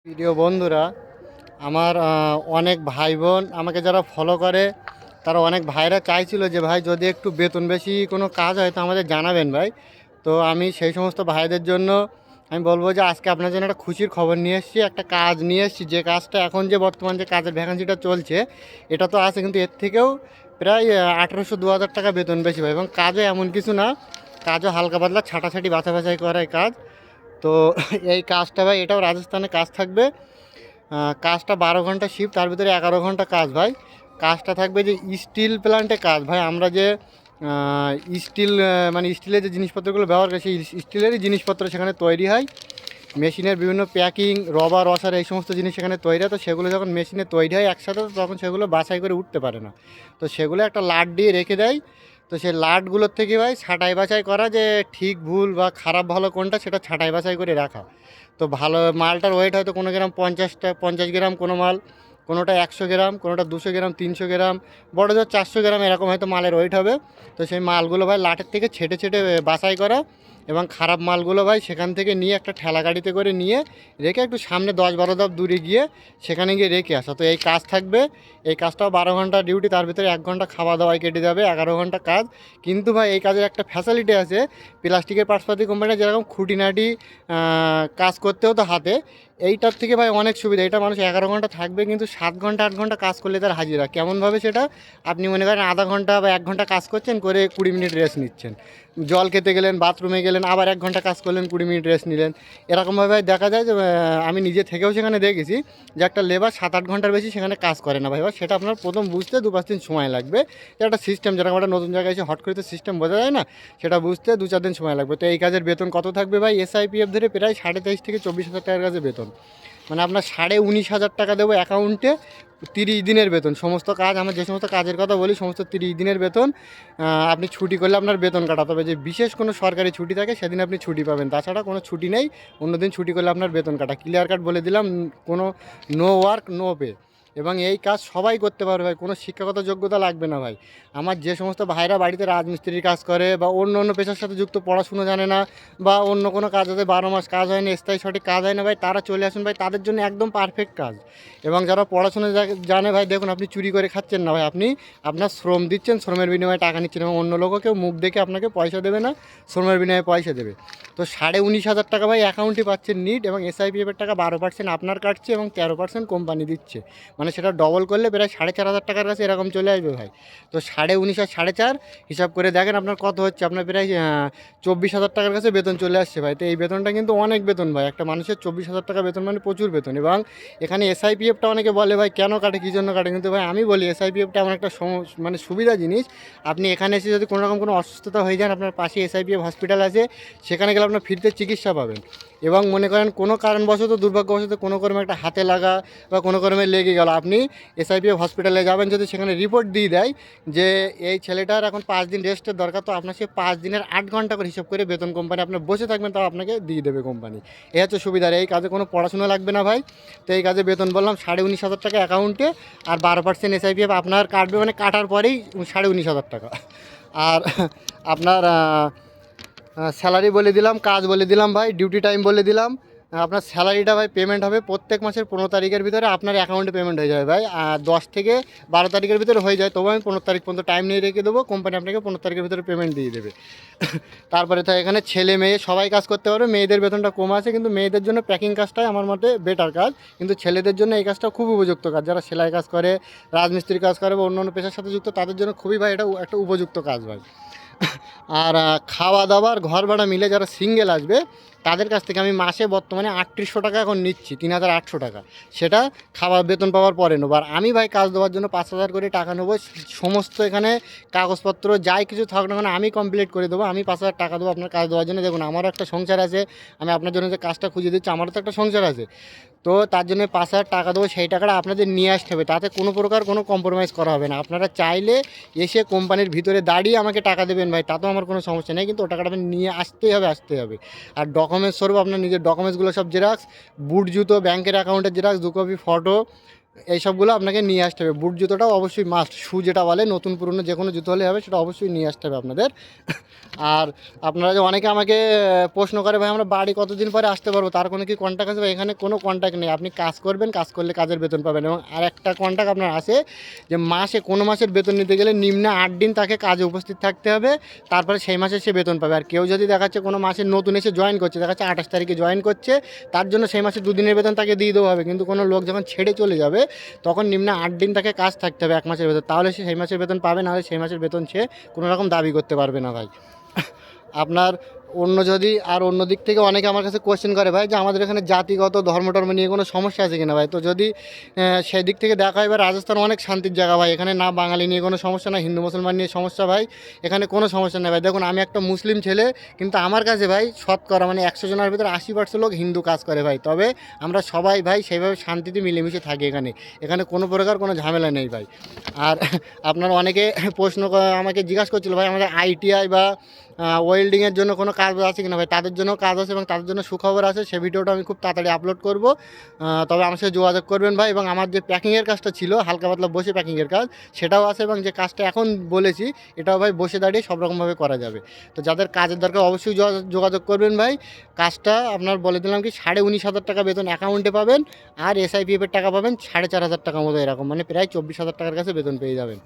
প্রিয় বন্ধুরা, আমার অনেক ভাই বোন আমাকে যারা ফলো করে তারা অনেক ভাইরা চাইছিল যে ভাই যদি একটু বেতন বেশি কোনো কাজ হয় তো আমাদের জানাবেন ভাই। তো আমি সেই সমস্ত ভাইদের জন্য আমি বলবো যে আজকে আপনার জন্য একটা খুশির খবর নিয়ে এসেছি, একটা কাজ নিয়ে এসেছি। যে কাজটা এখন যে বর্তমান যে কাজের ভ্যাকান্সিটা চলছে এটা তো আছে, কিন্তু এর থেকেও প্রায় 1800-2000 টাকা বেতন বেশি ভাই। এবং কাজও এমন কিছু না, কাজও হালকা পাতলা ছাটাছাটি বাছাই করার কাজ। তো এই কাজটা ভাই এটাও রাজস্থানে কাজ থাকবে। কাজটা 12 ঘন্টা শিফট, তার ভিতরে 11 ঘন্টা কাজ ভাই। কাজটা থাকবে যে স্টিল প্ল্যান্টে কাজ ভাই। আমরা যে স্টিল মানে স্টিলের যে জিনিসপত্রগুলো ব্যবহার করি সেই স্টিলেরই জিনিসপত্র সেখানে তৈরি হয়। মেশিনের বিভিন্ন প্যাকিং, রবার, ওয়াশার এই সমস্ত জিনিস সেখানে তৈরি হয়। তো সেগুলো যখন মেশিনে তৈরি হয় একসাথে, তো তখন সেগুলো বাছাই করে উঠতে পারে না। তো সেগুলো একটা লাট দিয়ে রেখে দেয়। তো সেই লাটগুলোর থেকে ভাই ছাঁটাই বাছাই করা, যে ঠিক ভুল বা খারাপ ভালো কোনটা সেটা ছাঁটাই বাছাই করে রাখা। তো ভালো মালটার ওয়েট হয়তো কোনো গ্রাম 50 গ্রাম, কোনো মাল কোনোটা 100 গ্রাম, কোনোটা 200 গ্রাম, 300 গ্রাম, বড় জোর 400 গ্রাম এরকম হয়তো মালের ওয়েট হবে। তো সেই মালগুলো ভাই লাটের থেকে ছেটে ছেটে বাছাই করা, এবং খারাপ মালগুলো ভাই সেখান থেকে নিয়ে একটা ঠেলা গাড়িতে করে নিয়ে রেখে একটু সামনে 10-12 ধাপ দূরে গিয়ে সেখানে গিয়ে রেখে আসা। তো এই কাজ থাকবে। এই কাজটাও 12 ঘন্টা ডিউটি, তার ভিতরে 1 ঘন্টা খাওয়া দাওয়ায় কেটে যাবে, 11 ঘন্টা কাজ। কিন্তু ভাই এই কাজের একটা ফ্যাসিলিটি আছে, প্লাস্টিকের পার্টসপাতি কোম্পানি যেরকম খুঁটিনাটি কাজ করতে হতো হাতে, এইটার থেকে ভাই অনেক সুবিধা। এটা মানুষ 11 ঘন্টা থাকবে, কিন্তু 7 ঘন্টা 8 ঘন্টা কাজ করলে তার হাজিরা কেমনভাবে সেটা আপনি মনে করেন আধা ঘন্টা বা 1 ঘন্টা কাজ করছেন, করে 20 মিনিট রেস্ট নিচ্ছেন, জল খেতে গেলেন, বাথরুমে গেলেন, আবার 1 ঘন্টা কাজ করলেন, 20 মিনিট রেস্ট নিলেন। এরকমভাবে দেখা যায় যে আমি নিজে থেকেও সেখানে দেখেছি যে একটা লেবার 7-8 ঘন্টার বেশি সেখানে কাজ করে না ভাই। এবার সেটা আপনার প্রথম বুঝতে 2-5 দিন সময় লাগবে। যে একটা সিস্টেম, যেরকম একটা নতুন জায়গায় এসে হট করে তো সিস্টেম বোঝা যায় না, সেটা বুঝতে 2-4 দিন সময় লাগবে। তো এই কাজের বেতন কত থাকবে ভাই? SIPF ধরে প্রায় 23,000 থেকে 24,000 টাকার কাছে বেতন। মানে আপনার 19,500 টাকা দেবো অ্যাকাউন্টে, 30 দিনের বেতন। সমস্ত কাজ, আমরা যে সমস্ত কাজের কথা বলি সমস্ত 30 দিনের বেতন। আপনি ছুটি করলে আপনার বেতন কাটা, তবে যে বিশেষ কোনো সরকারি ছুটি থাকে সেদিন আপনি ছুটি পাবেন, তাছাড়া কোনো ছুটি নেই। অন্য দিন ছুটি করলে আপনার বেতন কাটা। ক্লিয়ার কাট বলে দিলাম, কোনো নো ওয়ার্ক নো পে। এবং এই কাজ সবাই করতে পারবে ভাই, কোনো শিক্ষাগত যোগ্যতা লাগবে না ভাই। আমার যে সমস্ত ভাইরা বাড়িতে রাজমিস্ত্রির কাজ করে বা অন্য অন্য পেশার সাথে যুক্ত, পড়াশুনো জানে না, বা অন্য কোনো কাজ আছে 12 মাস কাজ হয় না, স্থায়ী সঠিক কাজ হয় না ভাই, তারা চলে আসুন ভাই, তাদের জন্য একদম পারফেক্ট কাজ। এবং যারা পড়াশোনা জানে ভাই, দেখুন আপনি চুরি করে খাচ্ছেন না ভাই, আপনি আপনার শ্রম দিচ্ছেন, শ্রমের বিনিময়ে টাকা নিচ্ছেন, এবং অন্য লোকও কেউ মুখ দেখে আপনাকে পয়সা দেবে না, শ্রমের বিনিময়ে পয়সা দেবে। তো 19,500 টাকা ভাই অ্যাকাউন্টে পাচ্ছেন নিট, এবং SIPF-এর টাকা 12% আপনার কাটছে এবং 13% কোম্পানি দিচ্ছে। মানে সেটা ডবল করলে প্রায় 4,500 টাকার কাছে এরকম চলে আসবে ভাই। তো 19,500 আর 4,500 হিসাব করে দেখেন আপনার কত হচ্ছে, আপনার প্রায় 24,000 টাকার কাছে বেতন চলে আসছে ভাই। তো এই বেতনটা কিন্তু অনেক বেতন ভাই, একটা মানুষের 24,000 টাকা বেতন মানে প্রচুর বেতন। এবং এখানে SIPF-টা অনেকে বলে ভাই কেন কাটে, কী জন্য কাটে, কিন্তু ভাই আমি বলি SIPF-টা এমন একটা মানে সুবিধা জিনিস। আপনি এখানে এসে যদি কোনো রকম কোনো অসুস্থতা হয়ে যান, আপনার পাশে SIPF হসপিটাল আছে, সেখানে গেলে আপনার ফ্রিতে চিকিৎসা পাবেন। এবং মনে করেন কোনো কারণবশত, দুর্ভাগ্যবশত কোনো কর্মে একটা হাতে লাগা বা কোনো কর্মে লেগে গেল, আপনি SIPF হসপিটালে যাবেন, যদি সেখানে রিপোর্ট দিয়ে দেয় যে এই ছেলেটার এখন 5 দিন রেস্টের দরকার, তো আপনার সে 5 দিনের 8 ঘন্টা করে হিসাব করে বেতন কোম্পানি, আপনার বসে থাকবেন তাও আপনাকে দিয়ে দেবে কোম্পানি। এই হচ্ছে সুবিধা। এই কাজে কোনো পড়াশোনা লাগবে না ভাই। তো এই কাজে বেতন বললাম 19,500 টাকা অ্যাকাউন্টে, আর 12% SIPF আপনার কাটবে, মানে কাটার পরেই 19,500 টাকা। আর আপনার স্যালারি বলে দিলাম, কাজ বলে দিলাম ভাই, ডিউটি টাইম বলে দিলাম। আপনার স্যালারিটা ভাই পেমেন্ট হবে প্রত্যেক মাসের 15 তারিখের ভিতরে আপনার অ্যাকাউন্টে পেমেন্ট হয়ে যাবে ভাই। 10 থেকে 12 তারিখের ভিতরে হয়ে যায়, তবু আমি 15 তারিখ পর্যন্ত টাইম নিয়ে রেখে দেবো, কোম্পানি আপনাকে 15 তারিখের ভিতরে পেমেন্ট দিয়ে দেবে। তারপরে তো এখানে ছেলে মেয়ে সবাই কাজ করতে পারবে। মেয়েদের বেতনটা কম আছে, কিন্তু মেয়েদের জন্য প্যাকিং কাজটাই আমার মতে বেটার কাজ, কিন্তু ছেলেদের জন্য এই কাজটা খুব উপযুক্ত কাজ। যারা সেলাই কাজ করে, রাজমিস্ত্রির কাজ করে বা অন্য অন্য পেশার সাথে যুক্ত, তাদের জন্য খুবই ভাই এটা একটা উপযুক্ত কাজ ভাই। আর খাওয়া দাওয়ার ঘর ভাড়া মিলে যারা সিঙ্গেল আসবে তাদের কাছ থেকে আমি মাসে বর্তমানে 3800 টাকা এখন নিচ্ছি, 3,800 টাকা। সেটা খাওয়া বেতন পাওয়ার পরে নেবো। আর আমি ভাই কাজ দেওয়ার জন্য 5,000 করে টাকা নেবো। সমস্ত এখানে কাগজপত্র যাই কিছু থাকুক না কেন আমি কমপ্লিট করে দেবো। আমি 5,000 টাকা দেবো আপনার কাজ দেওয়ার জন্য। দেখুন আমারও একটা সংসার আছে, আমি আপনার জন্য যে কাজটা খুঁজে দিচ্ছি আমারও তো একটা সংসার আছে। তো তার জন্য 5,000 টাকা দেবো, সেই টাকাটা আপনাদের নিয়ে আসতে হবে, তাতে কোনো প্রকার কোনো কম্প্রোমাইজ করা হবে না। আপনারা চাইলে এসে কোম্পানির ভিতরে দাঁড়িয়ে আমাকে টাকা দেবেন ভাই, তাতেও আমার কোনো সমস্যা নেই, কিন্তু ও টাকাটা আপনি নিয়ে আসতেই হবে। আর ডকুমেন্টস স্বরূপ আপনার নিজের ডকুমেন্টসগুলো সব জেরক্স, বুট জুতো, ব্যাংকের অ্যাকাউন্টের জেরক্স, 2 কপি ফটো, এইসবগুলো আপনাকে নিয়ে আসতে হবে। বুট জুতোটাও অবশ্যই মাস্ট, শু যেটা বলে, নতুন পুরনো যে কোনো জুতো হলে হবে, সেটা অবশ্যই নিয়ে আসতে হবে আপনাদের। আর আপনারা যে অনেকে আমাকে প্রশ্ন করে, ভাই আমরা বাড়ি কতদিন পরে আসতে পারবো, তার কোনো কি কন্ট্যাক্ট আছে? ভাই এখানে কোনো কন্ট্যাক্ট নেই, আপনি কাজ করবেন, কাজ করলে কাজের বেতন পাবেন। এবং আর একটা কন্ট্যাক্ট আপনার আছে যে মাসে কোনো মাসের বেতন নিতে গেলে নিম্নে 8 দিন তাকে কাজে উপস্থিত থাকতে হবে, তারপরে সেই মাসে সে বেতন পাবে। আর কেউ যদি দেখাচ্ছে কোনো মাসে নতুন এসে জয়েন করছে, দেখাচ্ছে 28 তারিখে জয়েন করছে, তার জন্য সেই মাসে 2 দিনের বেতন তাকে দিয়ে দেওয়া হবে। কিন্তু কোনো লোক যখন ছেড়ে চলে যাবে তখন নিম্নে 8 দিন তাকে কাজ থাকতে হবে 1 মাসের বেতন, তাহলে সে সেই মাসের বেতন পাবে, নাহলে সেই মাসের বেতন সে কোনো রকম দাবি করতে পারবে না ভাই। আপনার অন্য যদি আর অন্য দিক থেকে অনেকে আমার কাছে কোয়েশ্চেন করে ভাই যে আমাদের এখানে জাতিগত ধর্ম টর্ম নিয়ে কোনো সমস্যা আছে কিনা ভাই। তো যদি সেই দিক থেকে দেখা হয়, এবার রাজস্থান অনেক শান্তির জায়গা ভাই, এখানে না বাঙালি নিয়ে কোনো সমস্যা, না হিন্দু মুসলমান নিয়ে সমস্যা ভাই, এখানে কোনো সমস্যা নেই ভাই। দেখুন আমি একটা মুসলিম ছেলে, কিন্তু আমার কাছে ভাই শতকরা মানে 100 জনের ভিতরে 80% লোক হিন্দু কাজ করে ভাই। তবে আমরা সবাই ভাই সেইভাবে শান্তিতে মিলেমিশে থাকি এখানে, এখানে কোনো প্রকার কোনো ঝামেলা নেই ভাই। আর আপনার অনেকে আমাকে জিজ্ঞাসা করছিল ভাই আমাদের আইটিআই বা ওয়েল্ডিংয়ের জন্য কোনো কাজ আছে কিনা ভাই। তাদের জন্য কাজ আছে এবং তাদের জন্য সুখবর আছে, সে ভিডিওটা আমি খুব তাড়াতাড়ি আপলোড করব। তবে আমার সাথে যোগাযোগ করবেন ভাই। এবং আমার যে প্যাকিংয়ের কাজটা ছিল, হালকা পাতলা বসে প্যাকিংয়ের কাজ, সেটাও আছে। এবং যে কাজটা এখন বলেছি এটাও ভাই বসে দাঁড়িয়ে সব রকমভাবে করা যাবে। তো যাদের কাজের দরকার অবশ্যই যোগাযোগ করবেন ভাই। কাজটা আপনার বলে দিলাম কি 19,500 টাকা বেতন অ্যাকাউন্টে পাবেন, আর SIPF এর টাকা পাবেন 4,500 টাকা মতো, এরকম মানে প্রায় 24,000 টাকার কাছে বেতন পেয়ে যাবেন।